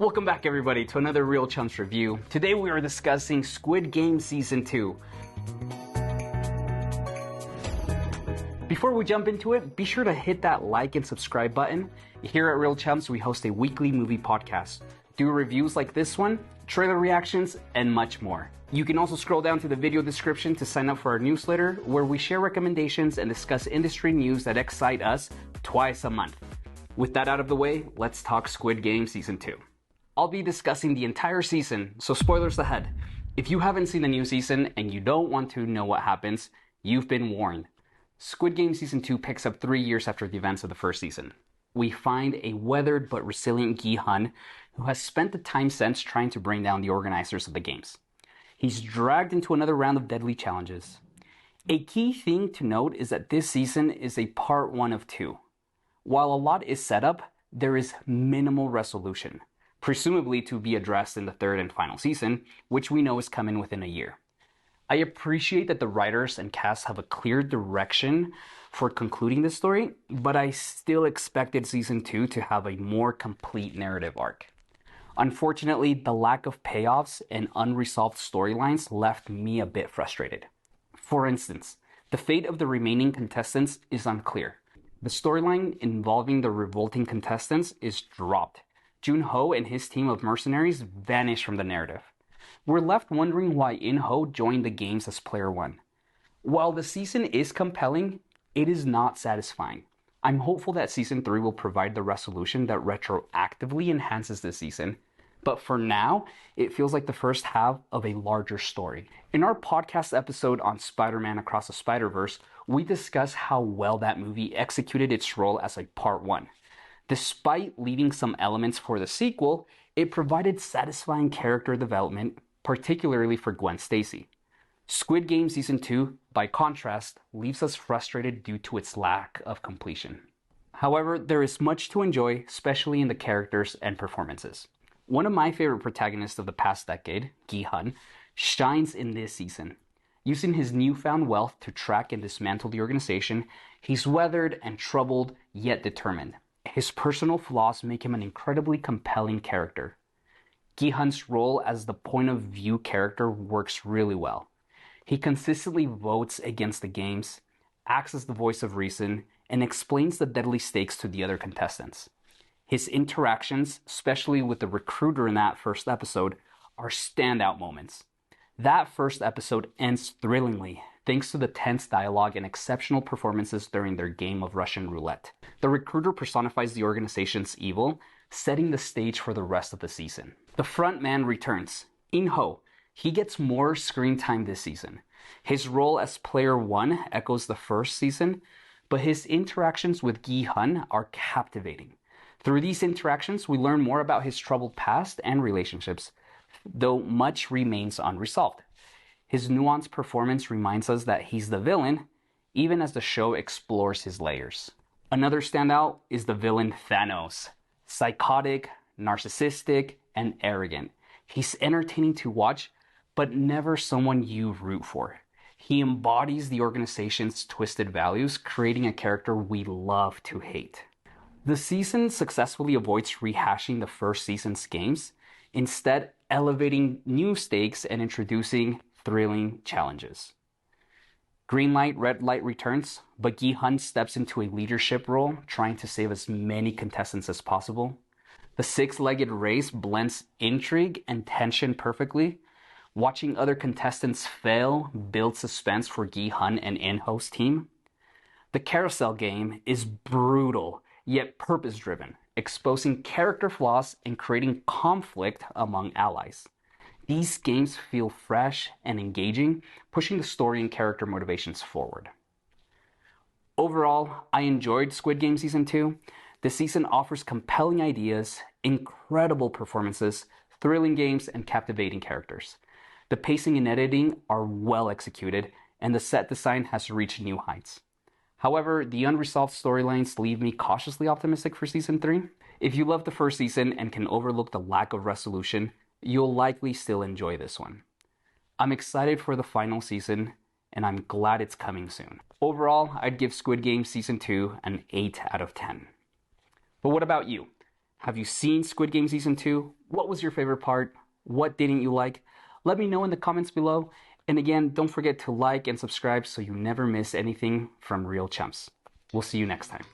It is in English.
Welcome back everybody to another Real Chumps review. Today we are discussing Squid Game Season 2. Before we jump into it, be sure to hit that like and subscribe button. Here at Real Chumps, we host a weekly movie podcast, do reviews like this one, trailer reactions, and much more. You can also scroll down to the video description to sign up for our newsletter, where we share recommendations and discuss industry news that excite us twice a month. With that out of the way, let's talk Squid Game Season 2. I'll be discussing the entire season, so spoilers ahead. If you haven't seen the new season and you don't want to know what happens, you've been warned. Squid Game Season 2 picks up 3 years after the events of the first season. We find a weathered but resilient Gi-hun who has spent the time since trying to bring down the organizers of the games. He's dragged into another round of deadly challenges. A key thing to note is that this season is a part 1 of 2. While a lot is set up, there is minimal resolution, presumably to be addressed in the third and final season, which we know is coming within a year. I appreciate that the writers and cast have a clear direction for concluding this story, but I still expected Season 2 to have a more complete narrative arc. Unfortunately, the lack of payoffs and unresolved storylines left me a bit frustrated. For instance, the fate of the remaining contestants is unclear. The storyline involving the revolting contestants is dropped. Jun-ho and his team of mercenaries vanish from the narrative. We're left wondering why In-ho joined the games as player 1. While the season is compelling, it is not satisfying. I'm hopeful that Season 3 will provide the resolution that retroactively enhances this season, but for now, it feels like the first half of a larger story. In our podcast episode on Spider-Man Across the Spider-Verse, we discuss how well that movie executed its role as a part 1. Despite leaving some elements for the sequel, it provided satisfying character development, particularly for Gwen Stacy. Squid Game Season 2, by contrast, leaves us frustrated due to its lack of completion. However, there is much to enjoy, especially in the characters and performances. One of my favorite protagonists of the past decade, Gi-hun, shines in this season. Using his newfound wealth to track and dismantle the organization, he's weathered and troubled, yet determined. His personal flaws make him an incredibly compelling character. Gi-hun's role as the point of view character works really well. He consistently votes against the games, acts as the voice of reason, and explains the deadly stakes to the other contestants. His interactions, especially with the recruiter in that first episode, are standout moments. That first episode ends thrillingly, thanks to the tense dialogue and exceptional performances during their game of Russian roulette. The recruiter personifies the organization's evil, setting the stage for the rest of the season. The front man returns, In-ho. He gets more screen time this season. His role as player 1 echoes the first season, but his interactions with Gi-hun are captivating. Through these interactions, we learn more about his troubled past and relationships, though much remains unresolved. His nuanced performance reminds us that he's the villain, even as the show explores his layers. Another standout is the villain Thanos. Psychotic, narcissistic, and arrogant. He's entertaining to watch, but never someone you root for. He embodies the organization's twisted values, creating a character we love to hate. The season successfully avoids rehashing the first season's games, instead elevating new stakes and introducing thrilling challenges. Green light, red light returns, but Gi-hun steps into a leadership role, trying to save as many contestants as possible. The six-legged race blends intrigue and tension perfectly. Watching other contestants fail builds suspense for Gi-hun and In-ho's team. The carousel game is brutal, yet purpose-driven, exposing character flaws and creating conflict among allies. These games feel fresh and engaging, pushing the story and character motivations forward. Overall, I enjoyed Squid Game Season 2. This season offers compelling ideas, incredible performances, thrilling games, and captivating characters. The pacing and editing are well executed, and the set design has reached new heights. However, the unresolved storylines leave me cautiously optimistic for Season 3. If you love the first season and can overlook the lack of resolution, you'll likely still enjoy this one. I'm excited for the final season, and I'm glad it's coming soon. Overall, I'd give Squid Game Season 2 an 8 out of 10. But what about you? Have you seen Squid Game Season 2? What was your favorite part? What didn't you like? Let me know in the comments below. And again, don't forget to like and subscribe so you never miss anything from Real Chumps. We'll see you next time.